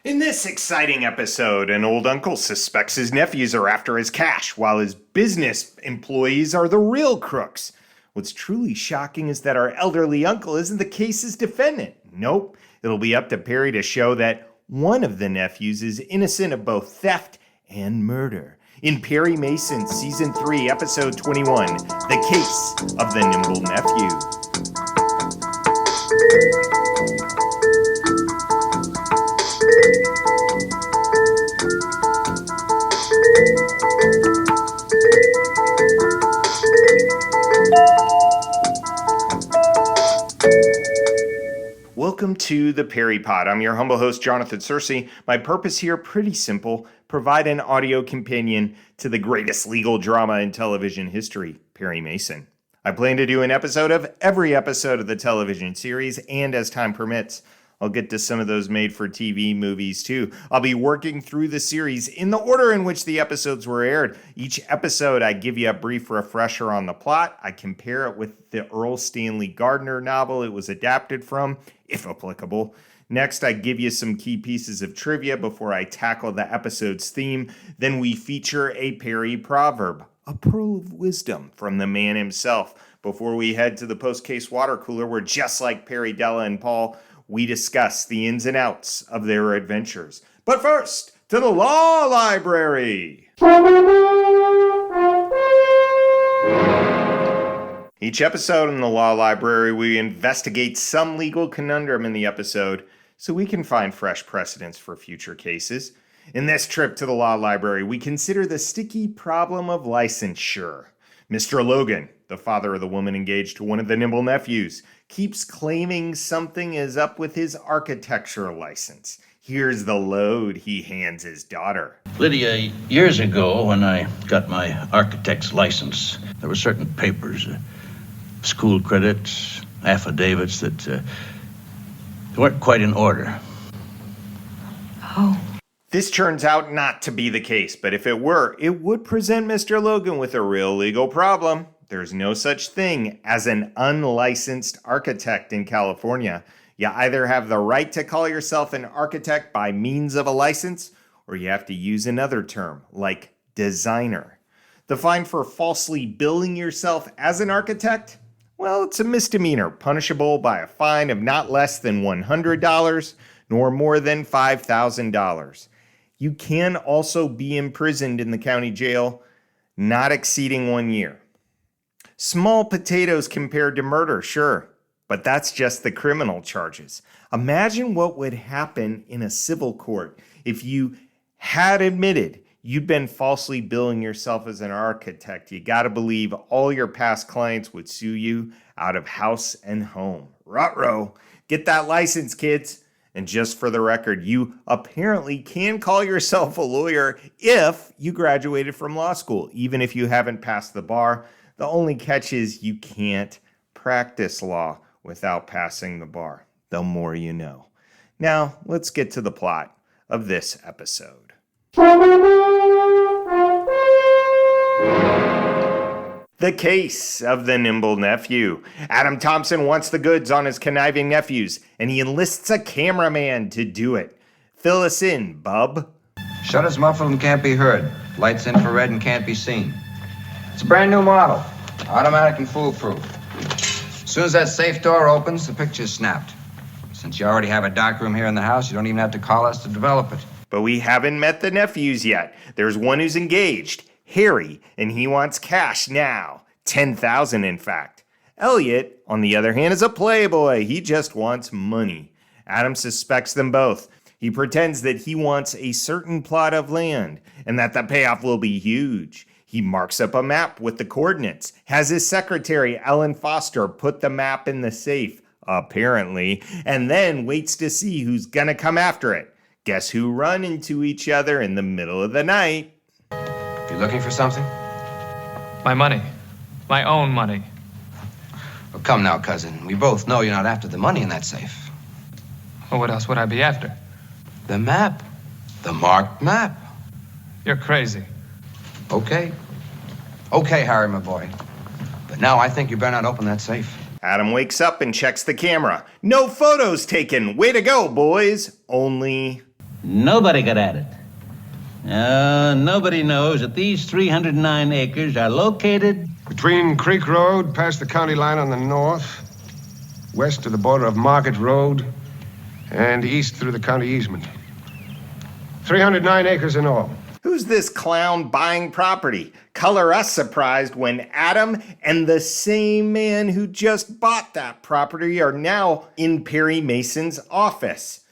In this exciting episode, an old uncle suspects his nephews are after his cash, while his business employees are the real crooks. What's truly shocking is that our elderly uncle isn't the case's defendant. Nope, it'll be up to Perry to show that one of the nephews is innocent of both theft and murder. In Perry Mason's Season 3, Episode 21, The Case of the Nimble Nephew. Welcome to the Perry Pod. I'm your humble host, Jonathan Searcy. My purpose here, pretty simple, provide an audio companion to the greatest legal drama in television history, Perry Mason. I plan to do an episode of every episode of the television series, and as time permits, I'll get to some of those made-for-TV movies too. I'll be working through the series in the order in which the episodes were aired. Each episode, I give you a brief refresher on the plot. I compare it with the Earl Stanley Gardner novel it was adapted from, if applicable. Next, I give you some key pieces of trivia before I tackle the episode's theme. Then we feature a Perry Proverb, a pearl of wisdom from the man himself. Before we head to the post-case water cooler, where just like Perry, Della, and Paul, we discuss the ins and outs of their adventures. But first, to the law library. Each episode in the law library, we investigate some legal conundrum in the episode so we can find fresh precedents for future cases. In this trip to the law library, we consider the sticky problem of licensure. Mr. Logan, the father of the woman engaged to one of the Nimble Nephews, keeps claiming something is up with his architecture license. Here's the load he hands his daughter. Lydia, years ago when I got my architect's license, there were certain papers, school credits, affidavits that weren't quite in order. Oh. This turns out not to be the case, but if it were, it would present Mr. Logan with a real legal problem. There's no such thing as an unlicensed architect in California. You either have the right to call yourself an architect by means of a license, or you have to use another term, like designer. The fine for falsely billing yourself as an architect? Well, it's a misdemeanor, punishable by a fine of not less than $100, nor more than $5,000. You can also be imprisoned in the county jail, not exceeding 1 year. Small potatoes compared to murder, sure, but that's just the criminal charges. Imagine what would happen in a civil court if you had admitted you'd been falsely billing yourself as an architect. You gotta believe all your past clients would sue you out of house and home. Ruh-roh. Get that license, kids. And just for the record, you apparently can call yourself a lawyer if you graduated from law school, even if you haven't passed the bar. The only catch is you can't practice law without passing the bar. The more you know. Now, let's get to the plot of this episode. The Case of the Nimble Nephew. Adam Thompson wants the goods on his conniving nephews, and he enlists a cameraman to do it. Fill us in, bub. Shutter's muffled and can't be heard. Lights infrared and can't be seen. It's a brand new model. Automatic and foolproof. As soon as that safe door opens, the picture's snapped. Since you already have a darkroom here in the house, you don't even have to call us to develop it. But we haven't met the nephews yet. There's one who's engaged, Harry, and he wants cash now. $10,000 in fact. Elliot, on the other hand, is a playboy. He just wants money. Adam suspects them both. He pretends that he wants a certain plot of land and that the payoff will be huge. He marks up a map with the coordinates, has his secretary, Ellen Foster, put the map in the safe, apparently, and then waits to see who's gonna come after it. Guess who run into each other in the middle of the night? You looking for something? My money. My own money. Well, come now, cousin. We both know you're not after the money in that safe. Well, what else would I be after? The map. The marked map. You're crazy. Okay. Okay, Harry, my boy. But now I think you better not open that safe. Adam wakes up and checks the camera. No photos taken. Way to go, boys. Only Nobody got at it. Nobody knows that these 309 acres are located between Creek Road, past the county line on the north, west to the border of Market Road, and east through the county easement. 309 acres in all. Who's this clown buying property? Color us surprised when Adam and the same man who just bought that property are now in Perry Mason's office.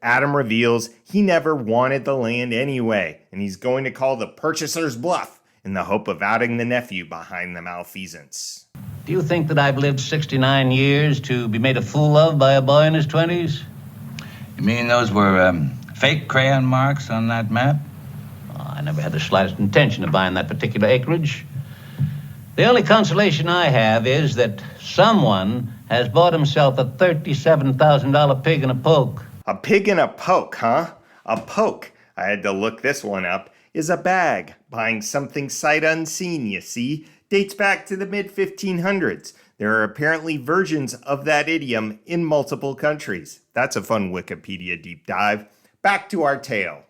Adam reveals he never wanted the land anyway, and he's going to call the purchaser's bluff in the hope of outing the nephew behind the malfeasance. Do you think that I've lived 69 years to be made a fool of by a boy in his 20s? You mean those were fake crayon marks on that map? I never had the slightest intention of buying that particular acreage. The only consolation I have is that someone has bought himself a $37,000 pig in a poke. A pig in a poke, huh? A poke, I had to look this one up, is a bag. Buying something sight unseen, you see. Dates back to the mid-1500s. There are apparently versions of that idiom in multiple countries. That's a fun Wikipedia deep dive. Back to our tale.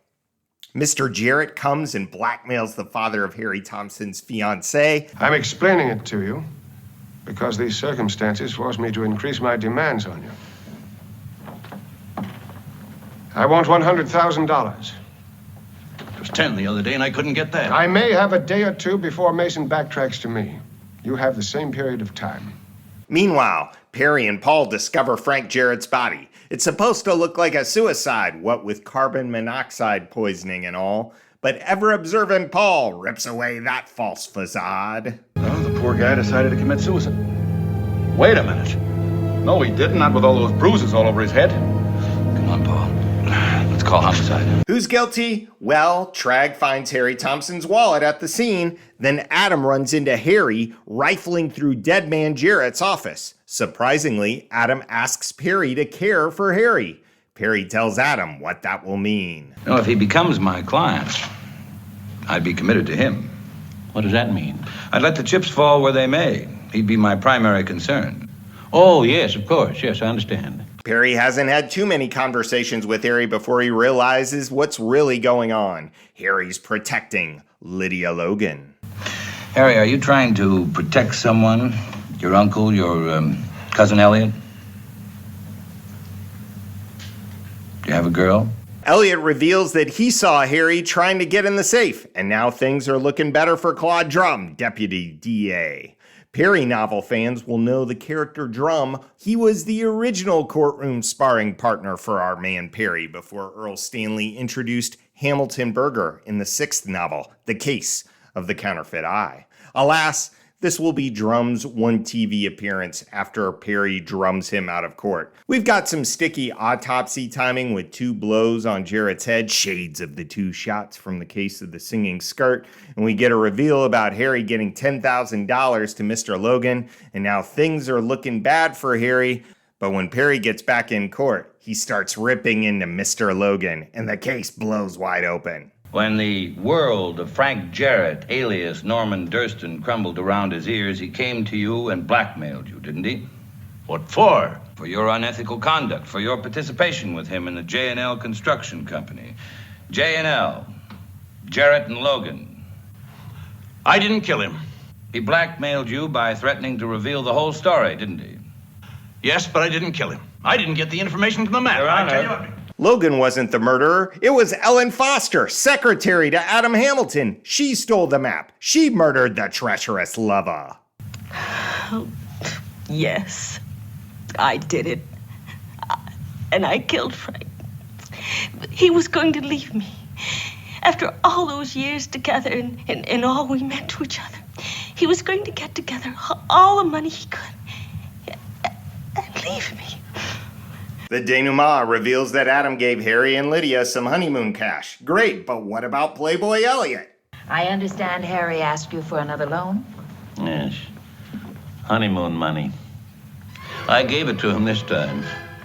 Mr. Jarrett comes and blackmails the father of Harry Thompson's fiancée. I'm explaining it to you because these circumstances force me to increase my demands on you. I want $100,000. It was 10 the other day and I couldn't get that. I may have a day or two before Mason backtracks to me. You have the same period of time. Meanwhile, Perry and Paul discover Frank Jarrett's body. It's supposed to look like a suicide, what with carbon monoxide poisoning and all. But ever-observant Paul rips away that false facade. No, the poor guy decided to commit suicide. Wait a minute. No, he didn't. Not with all those bruises all over his head. Come on, Paul. Let's call homicide. Who's guilty? Well, Trag finds Harry Thompson's wallet at the scene. Then Adam runs into Harry, rifling through dead man Jarrett's office. Surprisingly, Adam asks Perry to care for Harry. Perry tells Adam what that will mean. No, if he becomes my client, I'd be committed to him. What does that mean? I'd let the chips fall where they may. He'd be my primary concern. Oh, yes, of course. Yes, I understand. Perry hasn't had too many conversations with Harry before he realizes what's really going on. Harry's protecting Lydia Logan. Harry, are you trying to protect someone? Your uncle, your cousin Elliot? Do you have a girl? Elliot reveals that he saw Harry trying to get in the safe, and now things are looking better for Claude Drum, deputy DA. Perry novel fans will know the character Drum. He was the original courtroom sparring partner for our man Perry before Earl Stanley introduced Hamilton Berger in the 6th novel, The Case of the Counterfeit Eye. Alas, this will be Drum's one TV appearance after Perry drums him out of court. We've got some sticky autopsy timing with 2 blows on Jarrett's head, shades of the 2 shots from the case of the singing skirt, and we get a reveal about Harry getting $10,000 to Mr. Logan, and now things are looking bad for Harry. But when Perry gets back in court, he starts ripping into Mr. Logan, and the case blows wide open. When the world of Frank Jarrett, alias Norman Durston, crumbled around his ears, he came to you and blackmailed you, didn't he? What for? For your unethical conduct, for your participation with him in the J&L Construction Company. J&L, Jarrett and Logan. I didn't kill him. He blackmailed you by threatening to reveal the whole story, didn't he? Yes, but I didn't kill him. I didn't get the information from the map. Your I Honor. tell you what. Logan wasn't the murderer. It was Ellen Foster, secretary to Adam Hamilton. She stole the map. She murdered the treacherous lover. Yes, I did it. And I killed Frank. He was going to leave me. After all those years together and all we meant to each other, he was going to get together all the money he could and leave me. The denouement reveals that Adam gave Harry and Lydia some honeymoon cash. Great, but what about Playboy Elliot? I understand Harry asked you for another loan? Yes. Honeymoon money. I gave it to him this time.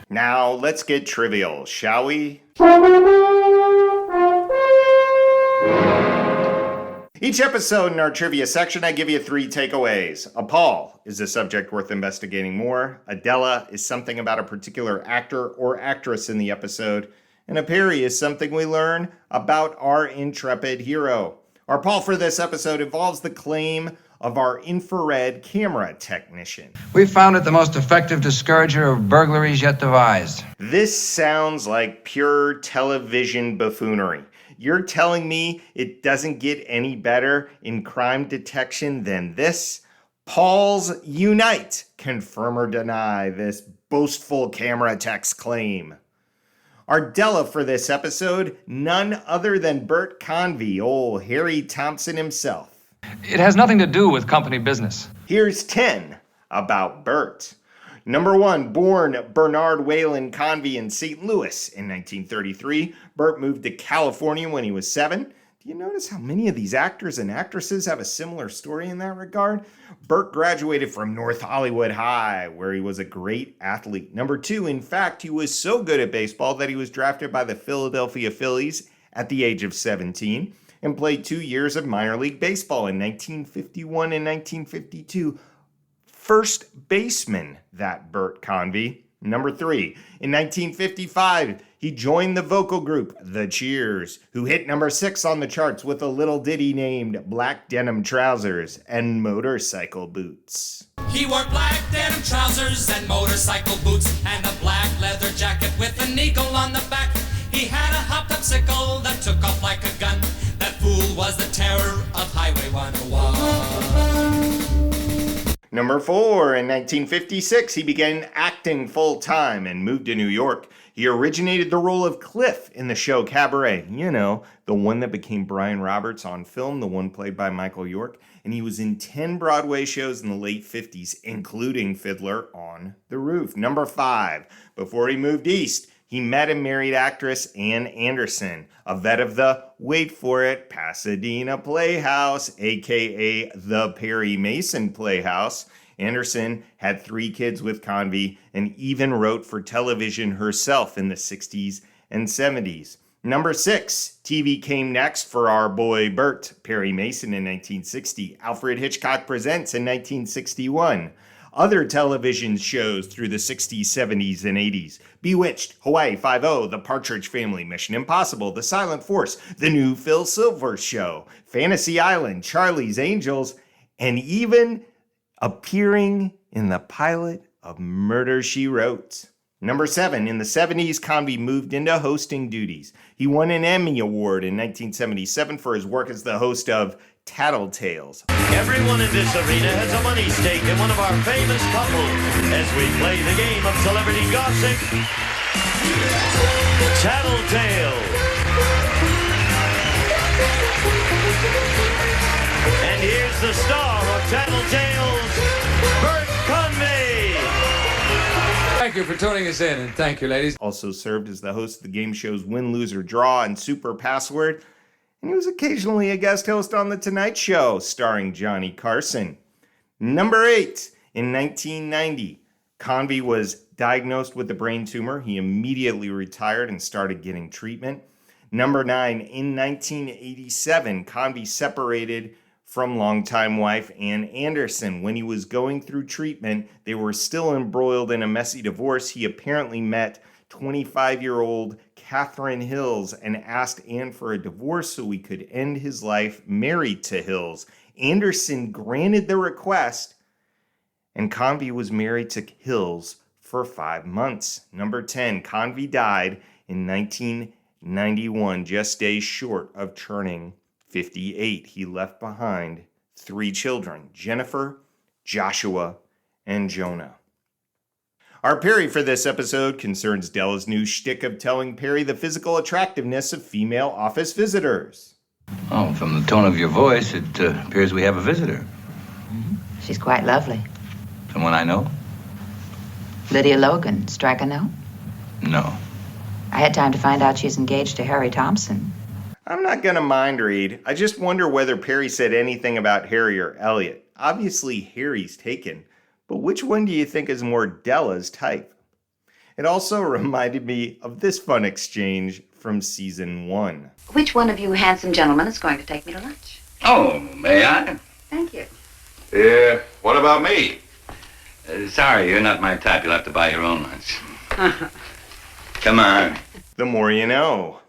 Now, let's get trivial, shall we? Each episode in our trivia section, I give you 3 takeaways. A Paul is a subject worth investigating more. Adela is something about a particular actor or actress in the episode. And a Perry is something we learn about our intrepid hero. Our Paul for this episode involves the claim of our infrared camera technician. We found it the most effective discourager of burglaries yet devised. This sounds like pure television buffoonery. You're telling me it doesn't get any better in crime detection than this? Paul's Unite, confirm or deny this boastful camera tech's claim. Our Della for this episode, none other than Bert Convy, old Harry Thompson himself. It has nothing to do with company business. Here's 10 about Bert. Number 1, born Bernard Wayland Convy in St. Louis in 1933. Bert moved to California when he was 7. Do you notice how many of these actors and actresses have a similar story in that regard? Bert graduated from North Hollywood High, where he was a great athlete. Number 2, in fact, he was so good at baseball that he was drafted by the Philadelphia Phillies at the age of 17 and played 2 years of minor league baseball in 1951 and 1952. First baseman, that Bert Convy. Number 3, in 1955, he joined the vocal group The Cheers, who hit number 6 on the charts with a little ditty named Black Denim Trousers and Motorcycle Boots. He wore black denim trousers and motorcycle boots and a black leather jacket with an eagle on the back. He had a hop-top-sickle that took off like a gun. That fool was the terror of Highway 101. Number 4, in 1956, he began acting full-time and moved to New York. He originated the role of Cliff in the show Cabaret. You know, the one that became Brian Roberts on film, the one played by Michael York. And he was in 10 Broadway shows in the late 50s, including Fiddler on the Roof. Number 5, before he moved east, he met and married actress Ann Anderson, a vet of the, wait for it, Pasadena Playhouse, a.k.a. the Perry Mason Playhouse. Anderson had 3 kids with Convy and even wrote for television herself in the 60s and 70s. Number 6, TV came next for our boy Bert, Perry Mason in 1960, Alfred Hitchcock Presents in 1961. Other television shows through the 60s, 70s, and 80s. Bewitched, Hawaii Five-0, The Partridge Family, Mission Impossible, The Silent Force, The New Phil Silvers Show, Fantasy Island, Charlie's Angels, and even appearing in the pilot of Murder, She Wrote. Number 7, in the 70s, Convy moved into hosting duties. He won an Emmy Award in 1977 for his work as the host of Tattletales. Everyone in this arena has a money stake in one of our famous couples as we play the game of celebrity gossip, Tattletale. And here's the star of Tattletales, Bert Convy. Thank you for tuning us in, and thank you, ladies. Also served as the host of the game shows Win, Lose, or Draw and Super Password. And he was occasionally a guest host on The Tonight Show, starring Johnny Carson. Number 8, in 1990, Convy was diagnosed with a brain tumor. He immediately retired and started getting treatment. Number 9, in 1987, Convy separated from longtime wife Ann Anderson. When he was going through treatment, they were still embroiled in a messy divorce. He apparently met 25-year-old Catherine Hills and asked Ann for a divorce so he could end his life married to Hills. Anderson granted the request, and Convy was married to Hills for 5 months. Number 10, Convy died in 1991, just days short of turning 58. He left behind 3 children, Jennifer, Joshua, and Jonah. Our Perry for this episode concerns Della's new shtick of telling Perry the physical attractiveness of female office visitors. Oh, from the tone of your voice, it appears we have a visitor. She's quite lovely. Someone I know? Lydia Logan. Strike a note? No. I had time to find out she's engaged to Harry Thompson. I'm not going to mind read. I just wonder whether Perry said anything about Harry or Elliot. Obviously, Harry's taken. But which one do you think is more Della's type? It also reminded me of this fun exchange from season 1. Which one of you handsome gentlemen is going to take me to lunch? Oh, may I? Thank you. Yeah, what about me? Sorry, you're not my type. You'll have to buy your own lunch. Come on. the more you know.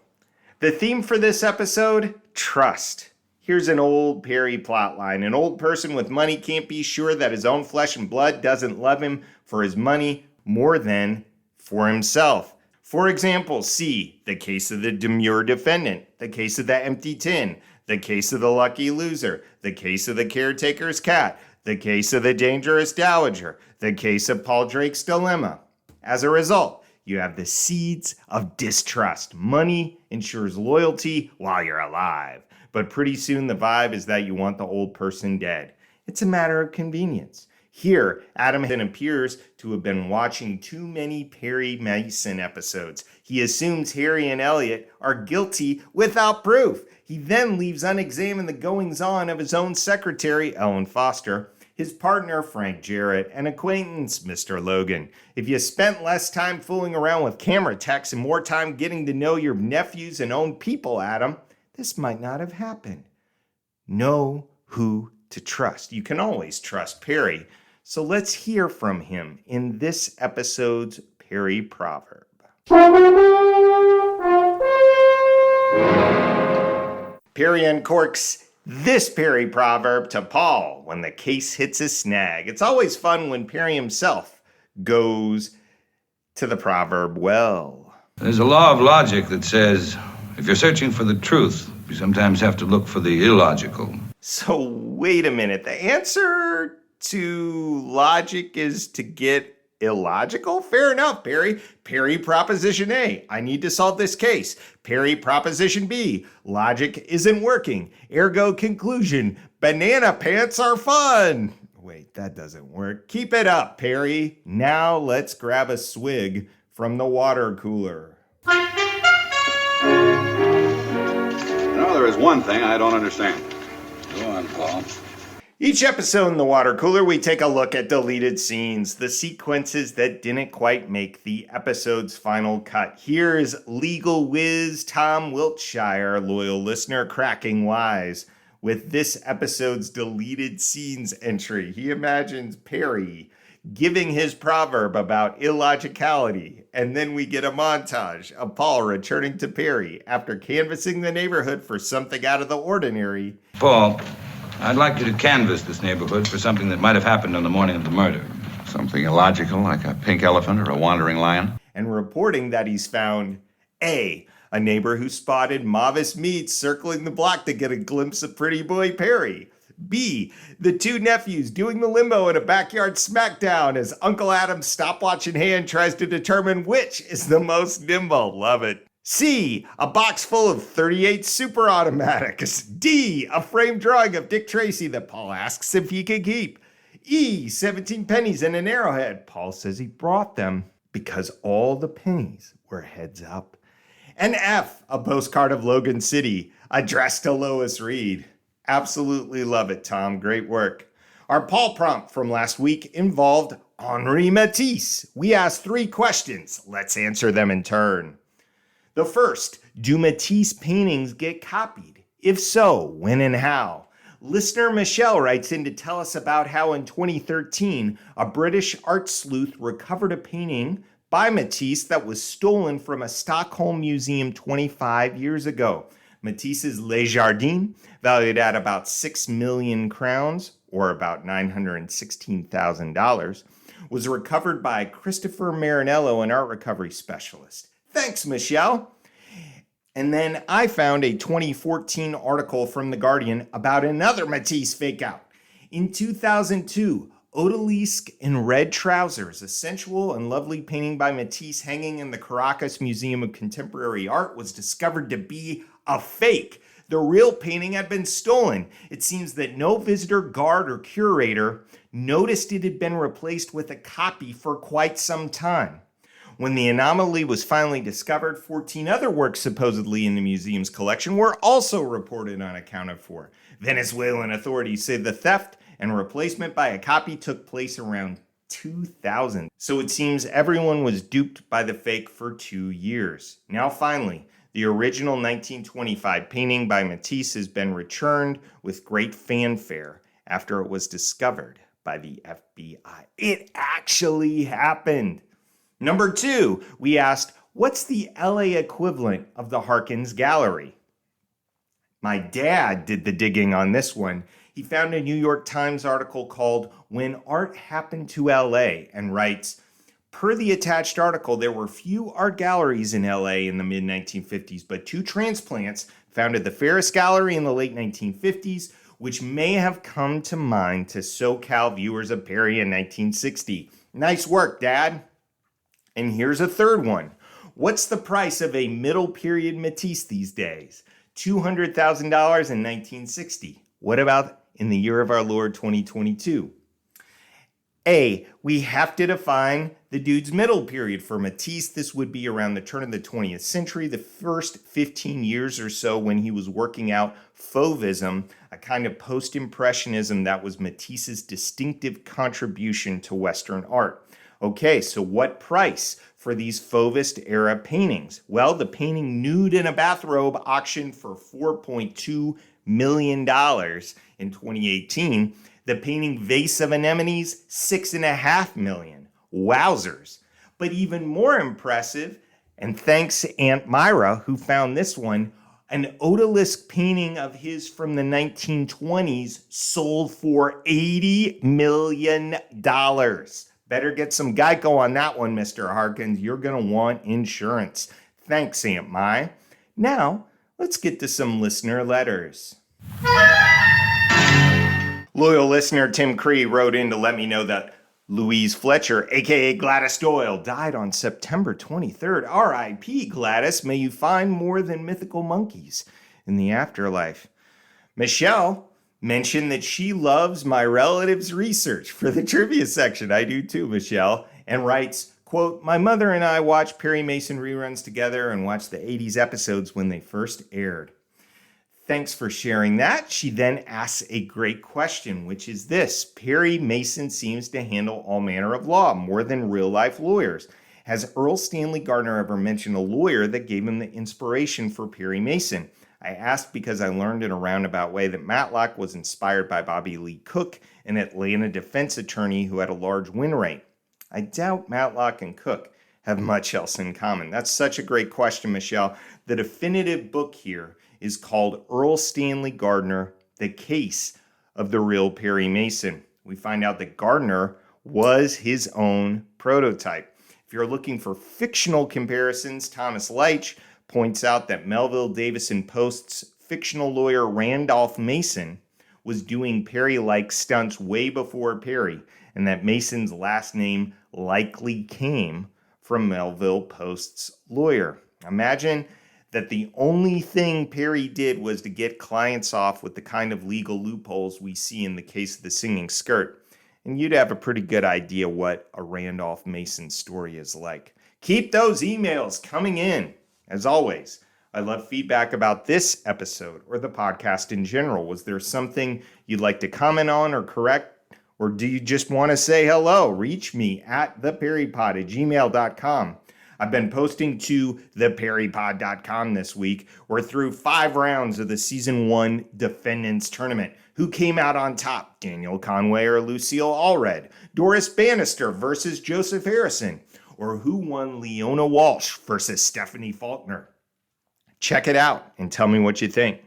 The theme for this episode, trust. Here's an old Perry plotline. An old person with money can't be sure that his own flesh and blood doesn't love him for his money more than for himself. For example, see the case of the demure defendant, the case of the empty tin, the case of the lucky loser, the case of the caretaker's cat, the case of the dangerous dowager, the case of Paul Drake's dilemma. As a result, you have the seeds of distrust. Money ensures loyalty while you're alive. But pretty soon the vibe is that you want the old person dead. It's a matter of convenience. Here, Adam appears to have been watching too many Perry Mason episodes. He assumes Harry and Elliot are guilty without proof. He then leaves unexamined the goings-on of his own secretary, Ellen Foster, his partner, Frank Jarrett, and acquaintance, Mr. Logan. If you spent less time fooling around with camera techs and more time getting to know your nephews and own people, Adam, this might not have happened. Know who to trust. You can always trust Perry. So let's hear from him in this episode's Perry Proverb. Perry uncorks this Perry Proverb to Paul when the case hits a snag. It's always fun when Perry himself goes to the proverb well. There's a law of logic that says if you're searching for the truth, you sometimes have to look for the illogical. So wait a minute. The answer to logic is to get illogical? Fair enough, Perry. Perry Proposition A, I need to solve this case. Perry Proposition B, logic isn't working. Ergo conclusion, banana pants are fun. Wait, that doesn't work. Keep it up, Perry. Now let's grab a swig from the water cooler. You know, there is one thing I don't understand. Go on, Paul. Each episode in the water cooler, we take a look at deleted scenes, the sequences that didn't quite make the episode's final cut. Here's legal whiz Tom Wiltshire, loyal listener, cracking wise with this episode's deleted scenes entry. He imagines Perry giving his proverb about illogicality, and then we get a montage of Paul returning to Perry after canvassing the neighborhood for something out of the ordinary. Paul, I'd like you to canvass this neighborhood for something that might have happened on the morning of the murder. Something illogical, like a pink elephant or a wandering lion? And reporting that he's found A, a neighbor who spotted Mavis Meats circling the block to get a glimpse of pretty boy Perry. B, the two nephews doing the limbo in a backyard smackdown as Uncle Adam's stopwatch in hand tries to determine which is the most nimble. Love it. C, a box full of 38 super automatics. D, a framed drawing of Dick Tracy that Paul asks if he can keep. E, 17 pennies and an arrowhead. Paul says he brought them because all the pennies were heads up. And F, a postcard of Logan City addressed to Lois Reed. Absolutely love it, Tom. Great work. Our Paul prompt from last week involved Henri Matisse. We asked 3 questions. Let's answer them in turn. The first, do Matisse paintings get copied? If so, when and how? Listener Michelle writes in to tell us about how in 2013, a British art sleuth recovered a painting by Matisse that was stolen from a Stockholm museum 25 years ago. Matisse's Les Jardins, valued at about 6 million crowns, or about $916,000, was recovered by Christopher Marinello, an art recovery specialist. Thanks, Michelle. And then I found a 2014 article from The Guardian about another Matisse fake-out. In 2002, Odalisque in Red Trousers, a sensual and lovely painting by Matisse hanging in the Caracas Museum of Contemporary Art, was discovered to be a fake. The real painting had been stolen. It seems that no visitor, guard, or curator noticed it had been replaced with a copy for quite some time. When the anomaly was finally discovered, 14 other works supposedly in the museum's collection were also reported unaccounted for. Venezuelan authorities say the theft and replacement by a copy took place around 2000. So it seems everyone was duped by the fake for 2 years. Now finally, the original 1925 painting by Matisse has been returned with great fanfare after it was discovered by the FBI. It actually happened. Number 2, we asked, What's the LA equivalent of the Harkins Gallery? My dad did the digging on this one. He found a New York Times article called When Art Happened to LA and writes, per the attached article, there were few art galleries in LA in the mid-1950s, but two transplants founded the Ferris Gallery in the late 1950s, which may have come to mind to SoCal viewers of Perry in 1960. Nice work, Dad. And here's a third one. What's the price of a middle period Matisse these days? $200,000 in 1960. What about in the year of our Lord 2022? A, we have to define the dude's middle period. For Matisse, this would be around the turn of the 20th century, the first 15 years or so when he was working out Fauvism, a kind of post-impressionism that was Matisse's distinctive contribution to Western art. Okay, so what price for these Fauvist-era paintings? Well, the painting Nude in a Bathrobe auctioned for $4.2 million in 2018. The painting Vase of Anemones, $6.5 million. Wowzers. But even more impressive, and thanks to Aunt Myra, who found this one, an odalisque painting of his from the 1920s sold for $80 million. Better get some Geico on that one, Mr. Harkins. You're going to want insurance. Thanks, Aunt Mai. Now, let's get to some listener letters. Loyal listener Tim Cree wrote in to let me know that Louise Fletcher, a.k.a. Gladys Doyle, died on September 23rd. R.I.P. Gladys, may you find more than mythical monkeys in the afterlife. Michelle mentioned that she loves my relative's research for the trivia section. I do too, Michelle. And writes, quote, my mother and I watched Perry Mason reruns together and watched the 80s episodes when they first aired. Thanks for sharing that. She then asks a great question, which is this. Perry Mason seems to handle all manner of law, more than real-life lawyers. Has Earl Stanley Gardner ever mentioned a lawyer that gave him the inspiration for Perry Mason? I asked because I learned in a roundabout way that Matlock was inspired by Bobby Lee Cook, an Atlanta defense attorney who had a large win rate. I doubt Matlock and Cook have much else in common. That's such a great question, Michelle. The definitive book here is called Earl Stanley Gardner, The Case of the Real Perry Mason. We find out that Gardner was his own prototype. If you're looking for fictional comparisons, Thomas Leitch points out that Melville Davidson Post's fictional lawyer Randolph Mason was doing Perry-like stunts way before Perry, and that Mason's last name likely came from Melville Post's lawyer. Imagine that the only thing Perry did was to get clients off with the kind of legal loopholes we see in the case of the singing skirt. And you'd have a pretty good idea what a Randolph Mason story is like. Keep those emails coming in. As always, I love feedback about this episode or the podcast in general. Was there something you'd like to comment on or correct? Or do you just want to say hello? Reach me at theperrypod@gmail.com. I've been posting to theperrypod.com this week. We're through 5 rounds of the Season 1 Defendants Tournament. Who came out on top? Daniel Conway or Lucille Allred? Doris Bannister versus Joseph Harrison? Or who won Leona Walsh versus Stephanie Faulkner? Check it out and tell me what you think.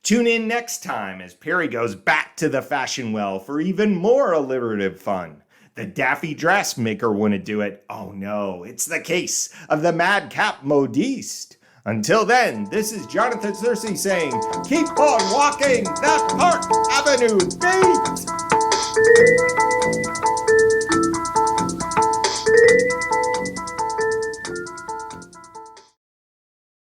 Tune in next time as Perry goes back to the fashion well for even more alliterative fun. The Daffy dressmaker wouldn't do it. Oh no, it's the case of the madcap modiste. Until then, this is Jonathan Searcy saying, keep on walking that Park Avenue beat!